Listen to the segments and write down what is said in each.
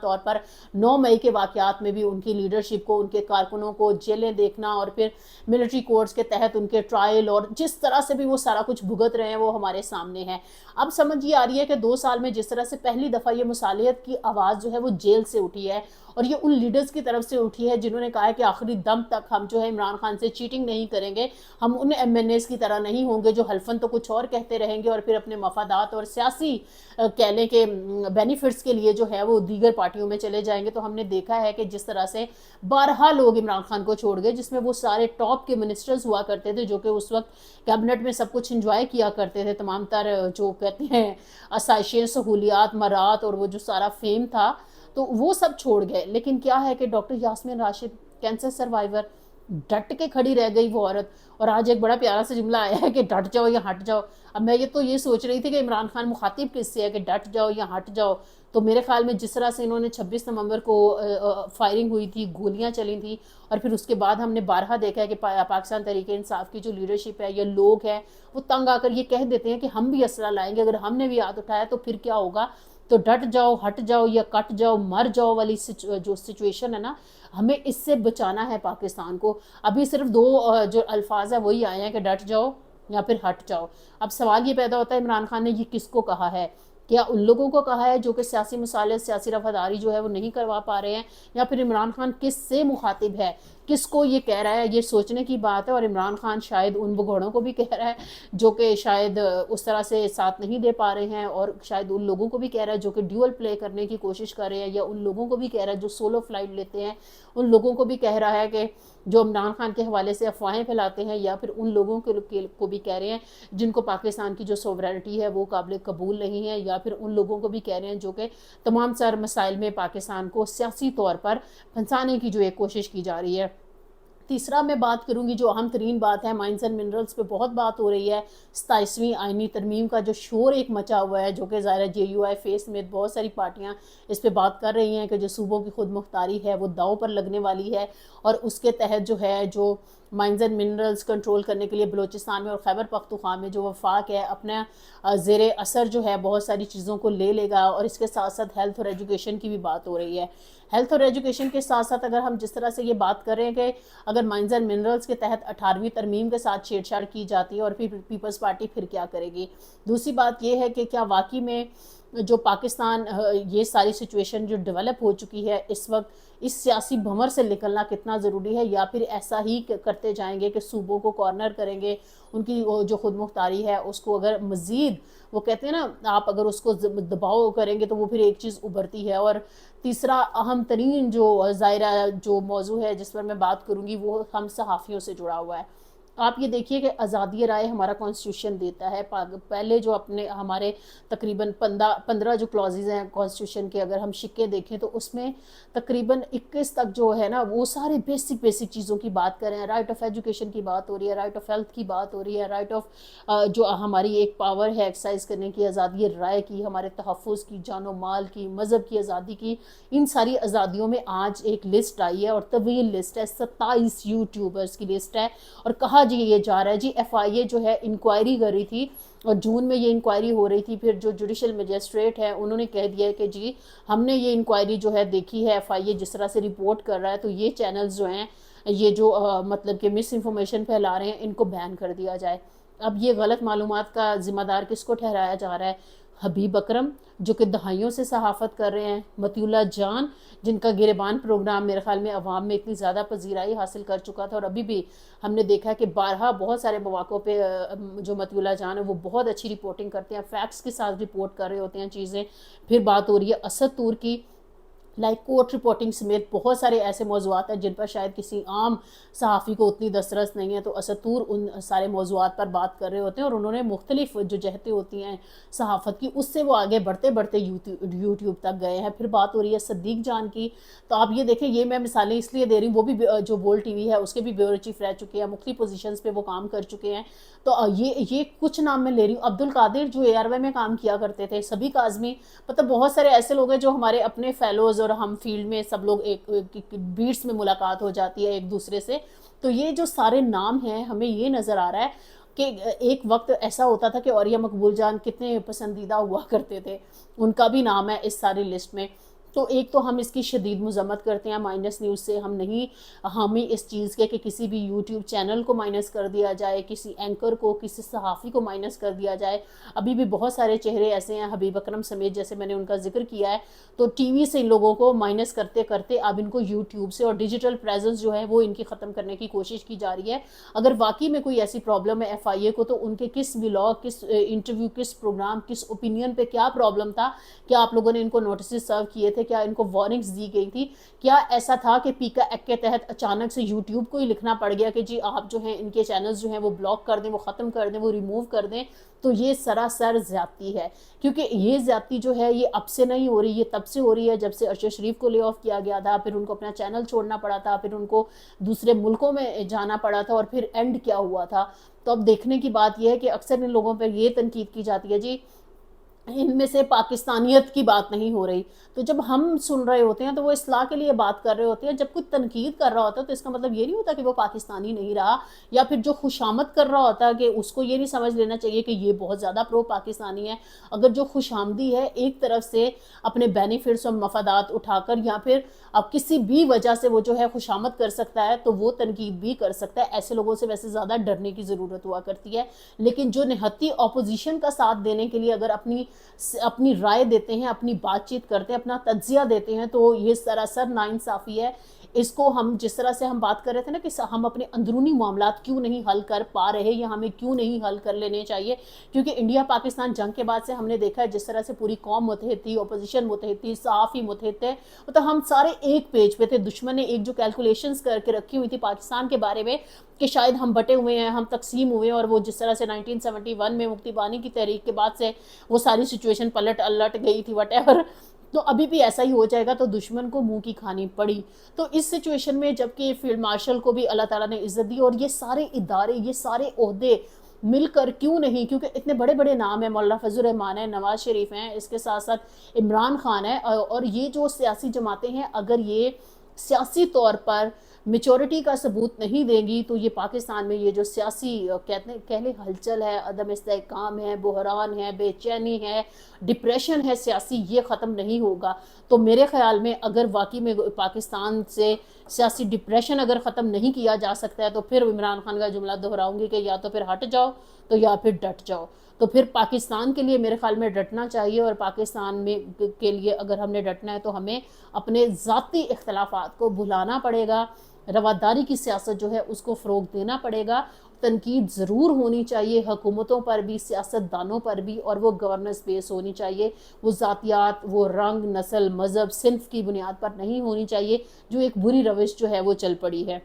طور پر 9 مئی کے واقعات میں بھی ان کی لیڈرشپ کو، ان کے کارکنوں کو جیلیں دیکھنا اور پھر ملٹری کورٹس کے تحت ان کے ٹرائل اور جس طرح سے بھی وہ سارا کچھ بھگت رہے ہیں وہ ہمارے سامنے ہے۔ اب سمجھ یہ آ رہی ہے کہ 2 سال میں جس طرح سے پہلی دفعہ یہ مصالحت کی آواز جو ہے وہ جیل سے اٹھی ہے، اور یہ ان لیڈرز کی طرف سے اٹھی ہے جنہوں نے کہا ہے کہ آخری دم تک ہم جو ہے عمران خان سے چیٹنگ نہیں کریں گے، ہم ان ایم این ایز کی طرح نہیں ہوں گے جو حلفاً تو کچھ اور کہتے رہیں گے اور پھر اپنے مفادات اور سیاسی کہہ لیں کہ بینیفٹس کے لیے جو ہے وہ دیگر پارٹیوں میں چلے جائیں گے۔ تو ہم نے دیکھا ہے کہ جس طرح سے 12 لوگ عمران خان کو چھوڑ گئے، جس میں وہ سارے ٹاپ کے منسٹرز ہوا کرتے تھے جو کہ اس وقت کیبنٹ میں سب کچھ انجوائے کیا کرتے تھے، تمام تر جو کہتے ہیں آسائشیں، سہولیات، مرات اور وہ جو سارا فیم تھا، تو وہ سب چھوڑ گئے۔ لیکن کیا ہے کہ doctor Yasmin Rashid cancer survivor, ڈٹ کے کھڑی رہ گئی وہ عورت، اور آج ایک بڑا پیارا سا جملہ آیا ہے کہ ڈٹ جاؤ یا ہٹ جاؤ۔ اب میں یہ سوچ رہی تھی کہ عمران خان مخاطب کس سے ہے کہ ڈٹ جاؤ یا ہٹ جاؤ، تو میرے خیال میں جس طرح سے انہوں نے 26 نومبر کو فائرنگ ہوئی تھی، گولیاں چلی تھیں، اور پھر اس کے بعد ہم نے بارہا دیکھا ہے کہ پاکستان تحریک انصاف کی جو لیڈرشپ ہے یا لوگ ہیں وہ تنگ آ کر یہ کہہ دیتے ہیں کہ ہم بھی اسلحہ لائیں گے، اگر ہم نے بھی ہاتھ اٹھایا تو پھر کیا ہوگا۔ تو ڈٹ جاؤ، ہٹ جاؤ یا کٹ جاؤ، مر جاؤ والی جو سچویشن ہے نا، ہمیں اس سے بچانا ہے پاکستان کو۔ ابھی صرف 2 جو الفاظ ہیں وہی آئے ہیں کہ ڈٹ جاؤ یا پھر ہٹ جاؤ۔ اب سوال یہ پیدا ہوتا ہے عمران خان نے یہ کس کو کہا ہے؟ کیا ان لوگوں کو کہا ہے جو کہ سیاسی مصالحت، سیاسی رفاداری جو ہے وہ نہیں کروا پا رہے ہیں، یا پھر عمران خان کس سے مخاطب ہے، کس کو یہ کہہ رہا ہے؟ یہ سوچنے کی بات ہے، اور عمران خان شاید ان بگوڑوں کو بھی کہہ رہا ہے جو کہ شاید اس طرح سے ساتھ نہیں دے پا رہے ہیں، اور شاید ان لوگوں کو بھی کہہ رہا ہے جو کہ ڈیول پلے کرنے کی کوشش کر رہے ہیں، یا ان لوگوں کو بھی کہہ رہا ہے جو سولو فلائٹ لیتے ہیں، ان لوگوں کو بھی کہہ رہا ہے کہ جو عمران خان کے حوالے سے افواہیں پھیلاتے ہیں، یا پھر ان لوگوں کو بھی کہہ رہے ہیں جن کو پاکستان کی جو سوورنٹی ہے وہ قابل قبول نہیں ہے، یا پھر ان لوگوں کو بھی کہہ رہے ہیں جو کہ تمام سر مسائل میں پاکستان کو سیاسی طور پر پھنسانے کی جو ایک کوشش کی جا رہی ہے۔ تیسرا میں بات کروں گی جو اہم ترین بات ہے، مائنز اینڈ منرلز پہ بہت بات ہو رہی ہے، 27ویں آئینی ترمیم کا جو شور ایک مچا ہوا ہے، جو کہ ظاہر جے یو آئی فیس میں بہت ساری پارٹیاں اس پہ بات کر رہی ہیں کہ جو صوبوں کی خود مختاری ہے وہ داؤ پر لگنے والی ہے، اور اس کے تحت جو ہے جو مائنز اینڈ منرلز کنٹرول کرنے کے لیے بلوچستان میں اور خیبر پختونخوا میں جو وفاق ہے اپنا زیر اثر جو ہے بہت ساری چیزوں کو لے لے گا، اور اس کے ساتھ ساتھ ہیلتھ اور ایجوکیشن کی بھی بات ہو رہی ہے۔ ہیلتھ اور ایجوکیشن کے ساتھ ساتھ اگر ہم جس طرح سے یہ بات کر رہے ہیں کہ اگر مائنز اینڈ منرلز کے تحت 18ویں ترمیم کے ساتھ چھیڑ چھاڑ کی جاتی ہے اور پھر پیپلز پارٹی پھر کیا کرے گی، دوسری بات یہ ہے کہ کیا واقعی میں جو پاکستان یہ ساری سچویشن جو ڈیولپ ہو چکی ہے اس وقت، اس سیاسی بھنور سے نکلنا کتنا ضروری ہے، یا پھر ایسا ہی کرتے جائیں گے کہ صوبوں کو کارنر کریں گے، ان کی جو خود مختاری ہے اس کو اگر مزید وہ کہتے ہیں نا آپ اگر اس کو دباؤ کریں گے تو وہ پھر ایک چیز ابھرتی ہے۔ اور تیسرا اہم ترین جو ظاہرہ جو موضوع ہے جس پر میں بات کروں گی وہ ہم صحافیوں سے جڑا ہوا ہے۔ آپ یہ دیکھیے کہ آزادی رائے ہمارا کانسٹیٹیوشن دیتا ہے، پہلے جو اپنے ہمارے تقریباً 15 جو کلازز ہیں کانسٹیٹیوشن کے اگر ہم شکے دیکھیں تو اس میں تقریباً 21 تک جو ہے نا وہ سارے بیسک چیزوں کی بات کر رہے ہیں، رائٹ آف ایجوکیشن کی بات ہو رہی ہے، رائٹ آف ہیلتھ کی بات ہو رہی ہے، رائٹ آف جو ہماری ایک پاور ہے ایکسرسائز کرنے کی، آزادی رائے کی، ہمارے تحفظ کی، جان و مال کی، مذہب کی آزادی کی، ان ساری آزادیوں میں آج ایک لسٹ آئی ہے اور طویل لسٹ ہے، 27 یوٹیوبرز کی لسٹ ہے، اور کہا جی یہ جا رہا ہے جی ایف آئی اے جو ہے انکوائری کر رہی تھی اور جون میں یہ انکوائری ہو رہی تھی، پھر جو جوڈیشل مجسٹریٹ ہے انہوں نے کہہ دیا ہے کہ جی ہم نے یہ انکوائری جو ہے دیکھی ہے، ایف آئی اے جس طرح سے رپورٹ کر رہا ہے تو یہ چینلز جو ہیں یہ جو مطلب کہ مس انفارمیشن پھیلا رہے ہیں ان کو بین کر دیا جائے۔ اب یہ غلط معلومات کا ذمہ دار کس کو ٹھہرایا جا رہا ہے؟ حبیب اکرم جو کہ دہائیوں سے صحافت کر رہے ہیں، مطیع اللہ جان جن کا گریبان پروگرام میرے خیال میں عوام میں اتنی زیادہ پذیرائی حاصل کر چکا تھا، اور ابھی بھی ہم نے دیکھا کہ بارہا بہت سارے مواقعوں پہ جو مطیع اللہ جان ہے وہ بہت اچھی رپورٹنگ کرتے ہیں، فیکٹس کے ساتھ رپورٹ کر رہے ہوتے ہیں چیزیں۔ پھر بات ہو رہی ہے اسد طور کی، لائک کورٹ رپورٹنگ سمیت بہت سارے ایسے موضوعات ہیں جن پر شاید کسی عام صحافی کو اتنی دسترس نہیں ہے، تو اسد طور ان سارے موضوعات پر بات کر رہے ہوتے ہیں، اور انہوں نے مختلف جو جہتیں ہوتی ہیں صحافت کی اس سے وہ آگے بڑھتے بڑھتے یوٹیوب تک گئے ہیں۔ پھر بات ہو رہی ہے صدیق جان کی، تو آپ یہ دیکھیں یہ میں مثالیں اس لیے دے رہی ہوں، وہ بھی جو بول ٹی وی ہے اس کے بھی بیورو چیف رہ چکے ہیں، مختلف پوزیشنز پہ وہ کام کر چکے ہیں، تو یہ کچھ نام میں لے رہی ہوں۔ عبد القادر جو اے آر وائی میں کام کیا کرتے تھے، سبھی کاظمی، مطلب بہت سارے ایسے لوگ ہیں جو ہمارے اپنے فیلوز اور ہم فیلڈ میں سب لوگ ایک بیٹس میں ملاقات ہو جاتی ہے ایک دوسرے سے، تو یہ جو سارے نام ہیں ہمیں یہ نظر آ رہا ہے کہ ایک وقت ایسا ہوتا تھا کہ عوریہ مقبول جان کتنے پسندیدہ ہوا کرتے تھے، ان کا بھی نام ہے اس ساری لسٹ میں۔ تو ایک تو ہم اس کی شدید مذمت کرتے ہیں مائنس نیوز سے، ہمیں اس چیز کے کہ کسی بھی یوٹیوب چینل کو مائنس کر دیا جائے، کسی اینکر کو، کسی صحافی کو مائنس کر دیا جائے۔ ابھی بھی بہت سارے چہرے ایسے ہیں، حبیب اکرم سمیت جیسے میں نے ان کا ذکر کیا ہے، تو ٹی وی سے ان لوگوں کو مائنس کرتے کرتے اب ان کو یوٹیوب سے اور ڈیجیٹل پریزنس جو ہے وہ ان کی ختم کرنے کی کوشش کی جا رہی ہے۔ اگر واقعی میں کوئی ایسی پرابلم ہے ایف آئی اے کو، تو ان کے کس ولاگ، کس انٹرویو، کس پروگرام، کس اوپینین پہ کیا پرابلم تھا؟ کیا آپ لوگوں نے ان کو نوٹسز سرو کیے تھے؟ کیا ان کو وارننگز دی گئی تھی؟ کیا ایسا تھا کہ پیکا ایکٹ کے تحت اچانک سے یوٹیوب کو ہی لکھنا پڑ گیا کہ جی آپ جو ہیں ان کے چینلز جو ہیں وہ بلاک کر دیں، وہ ختم کر دیں، وہ ریموو کر دیں؟ تو یہ سراسر زیادتی ہے، کیونکہ یہ زیادتی جو ہے یہ اب سے نہیں ہو رہی، یہ تب سے ہو رہی ہے جب سے ارشد شریف کو لے آف کیا گیا تھا، پھر ان کو اپنا چینل چھوڑنا پڑا تھا، پھر ان کو دوسرے ملکوں میں جانا پڑا تھا، اور پھر اینڈ کیا ہوا تھا۔ تو اب دیکھنے کی بات یہ ہے کہ اکثر ان لوگوں پر یہ تنقید کی جاتی ہے جی ان میں سے پاکستانیت کی بات نہیں ہو رہی، تو جب ہم سن رہے ہوتے ہیں تو وہ اصلاح کے لیے بات کر رہے ہوتے ہیں، جب کوئی تنقید کر رہا ہوتا ہے تو اس کا مطلب یہ نہیں ہوتا کہ وہ پاکستانی نہیں رہا، یا پھر جو خوشامد کر رہا ہوتا ہے کہ اس کو یہ نہیں سمجھ لینا چاہیے کہ یہ بہت زیادہ پرو پاکستانی ہے۔ اگر جو خوشامدی ہے ایک طرف سے اپنے بینیفٹس اور مفادات اٹھا کر، یا پھر اب کسی بھی وجہ سے وہ جو ہے خوشامد کر سکتا ہے، تو وہ تنقید بھی کر سکتا ہے۔ ایسے لوگوں سے ویسے زیادہ ڈرنے کی ضرورت ہوا کرتی ہے، لیکن جو نہتی اپوزیشن کا ساتھ دینے کے لیے اگر اپنی رائے دیتے ہیں، اپنی بات چیت کرتے ہیں، اپنا تجزیہ دیتے ہیں، تو یہ سراسر ناانصافی ہے۔ اس کو ہم جس طرح سے ہم بات کر رہے تھے نا کہ ہم اپنے اندرونی معاملات کیوں نہیں حل کر پا رہے، یا ہمیں کیوں نہیں حل کر لینے چاہیے، کیونکہ انڈیا پاکستان جنگ کے بعد سے ہم نے دیکھا ہے جس طرح سے پوری قوم متحد تھی، اپوزیشن متحد تھی، صحافی متحد تھے، مطلب ہم سارے ایک پیج پہ تھے۔ دشمن نے ایک جو کیلکولیشنز کر کے رکھی ہوئی تھی پاکستان کے بارے میں کہ شاید ہم بٹے ہوئے ہیں، ہم تقسیم ہوئے ہیں، اور وہ جس طرح سے 1971 میں مفتی بانی کی تحریک کے بعد سے وہ ساری سچویشن پلٹ گئی تھی وٹ ایور، تو ابھی بھی ایسا ہی ہو جائے گا، تو دشمن کو منہ کی کھانی پڑی۔ تو اس سچویشن میں جبکہ فیلڈ مارشل کو بھی اللہ تعالیٰ نے عزت دی، اور یہ سارے ادارے، یہ سارے عہدے مل کر کیوں نہیں، کیونکہ اتنے بڑے بڑے نام ہیں، مولانا فضل الرحمان ہے، نواز شریف ہیں، اس کے ساتھ ساتھ عمران خان ہے، اور یہ جو سیاسی جماعتیں ہیں اگر یہ سیاسی طور پر میچورٹی کا ثبوت نہیں دیں گی، تو یہ پاکستان میں یہ جو سیاسی کہہ لیں ہلچل ہے، عدم استحکام ہے، بحران ہے، بے چینی ہے، ڈپریشن ہے سیاسی، یہ ختم نہیں ہوگا۔ تو میرے خیال میں اگر واقعی میں پاکستان سے سیاسی ڈپریشن اگر ختم نہیں کیا جا سکتا ہے، تو پھر عمران خان کا جملہ دہراؤں گی کہ یا تو پھر ہٹ جاؤ تو یا پھر ڈٹ جاؤ۔ تو پھر پاکستان کے لیے میرے خیال میں ڈٹنا چاہیے، اور پاکستان میں کے لیے اگر ہم نے ڈٹنا ہے تو ہمیں اپنے ذاتی اختلافات کو بھلانا پڑے گا، رواداری کی سیاست جو ہے اس کو فروغ دینا پڑے گا۔ تنقید ضرور ہونی چاہیے حکومتوں پر بھی، سیاست دانوں پر بھی، اور وہ گورننس بیس ہونی چاہیے، وہ ذاتیات، وہ رنگ، نسل، مذہب، صنف کی بنیاد پر نہیں ہونی چاہیے، جو ایک بری روش جو ہے وہ چل پڑی ہے۔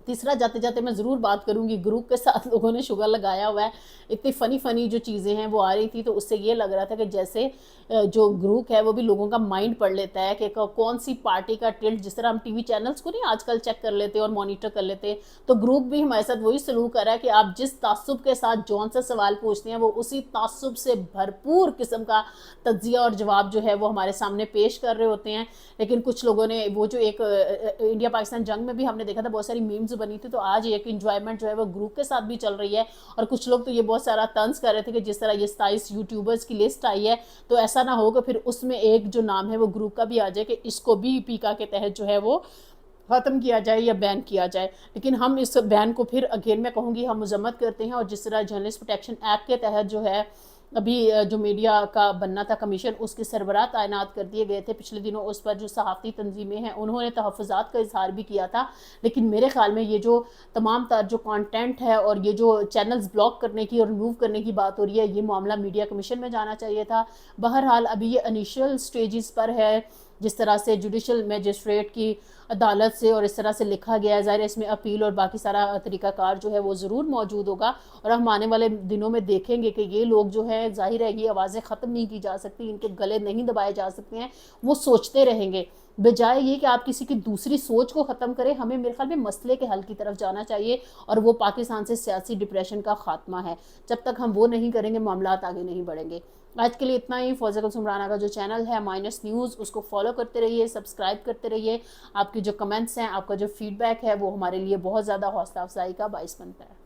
تیسرا، جاتے جاتے میں ضرور بات کروں گی، گروپ کے ساتھ لوگوں نے شوگر لگایا ہوا ہے، اتنی فنی جو چیزیں ہیں وہ آ رہی تھی، تو اس سے یہ لگ رہا تھا کہ جیسے جو گروپ ہے وہ بھی لوگوں کا مائنڈ پڑھ لیتا ہے کہ کون سی پارٹی کا ٹلٹ، جس طرح ہم ٹی وی چینلز کو نہیں آج کل چیک کر لیتے اور مانیٹر کر لیتے، تو گروپ بھی ہمارے ساتھ وہی سلوک کر رہا ہے کہ آپ جس تعصب کے ساتھ جون سے سوال پوچھتے ہیں، وہ اسی تعصب سے بھرپور قسم کا تجزیہ اور جواب جو ہے وہ ہمارے سامنے پیش کر رہے ہوتے ہیں۔ لیکن کچھ لوگوں نے وہ جو ایک انڈیا پاکستان جنگ میں بھی ہم نے دیکھا تھا بہت ساری میمز بنی تھی، تو آج ایک انجوائمنٹ جو ہے وہ گروپ کے ساتھ بھی چل رہی ہے، اور کچھ لوگ تو یہ بہت سارا طنز کر رہے تھے کہ جس طرح یہ 27 یوٹیوبرز کی لسٹ آئی ہے، تو ایسا نہ ہو کہ پھر اس میں ایک جو نام ہے وہ گروپ کا بھی آ جائے کہ اس کو بھی پیکا کے تحت جو ہے وہ ختم کیا جائے یا بین کیا جائے۔ لیکن ہم اس بین کو پھر اگین میں کہوں گی ہم مذمت کرتے ہیں، اور جس طرح جرنلسٹ پروٹیکشن ایکٹ کے تحت جو ہے ابھی جو میڈیا کا بننا تھا کمیشن، اس کے سربراہ تعینات کر دیے گئے تھے پچھلے دنوں، اس پر جو صحافتی تنظیمیں ہیں انہوں نے تحفظات کا اظہار بھی کیا تھا، لیکن میرے خیال میں یہ جو تمام تر جو کانٹینٹ ہے اور یہ جو چینلز بلاک کرنے کی اور ریموو کرنے کی بات ہو رہی ہے، یہ معاملہ میڈیا کمیشن میں جانا چاہیے تھا۔ بہرحال ابھی یہ انیشیل سٹیجز پر ہے، جس طرح سے جوڈیشل میجسٹریٹ کی عدالت سے اور اس طرح سے لکھا گیا ہے، ظاہر اس میں اپیل اور باقی سارا طریقہ کار جو ہے وہ ضرور موجود ہوگا، اور ہم آنے والے دنوں میں دیکھیں گے کہ یہ لوگ جو ہیں، ظاہر ہے یہ آوازیں ختم نہیں کی جا سکتی، ان کے گلے نہیں دبائے جا سکتے ہیں، وہ سوچتے رہیں گے، بجائے یہ کہ آپ کسی کی دوسری سوچ کو ختم کریں۔ ہمیں میرے خیال میں مسئلے کے حل کی طرف جانا چاہیے، اور وہ پاکستان سے سیاسی ڈپریشن کا خاتمہ ہے۔ جب تک ہم وہ نہیں کریں گے معاملات آگے نہیں بڑھیں گے۔ آج کے لیے اتنا ہی۔ فوزیہ کلثوم رانا کا جو چینل ہے مائنس نیوز، اس کو فالو کرتے رہیے، سبسکرائب کرتے رہیے۔ آپ کی جو کمنٹس ہیں، آپ کا جو فیڈ بیک ہے، وہ ہمارے لیے بہت زیادہ حوصلہ افزائی کا باعث بنتا ہے۔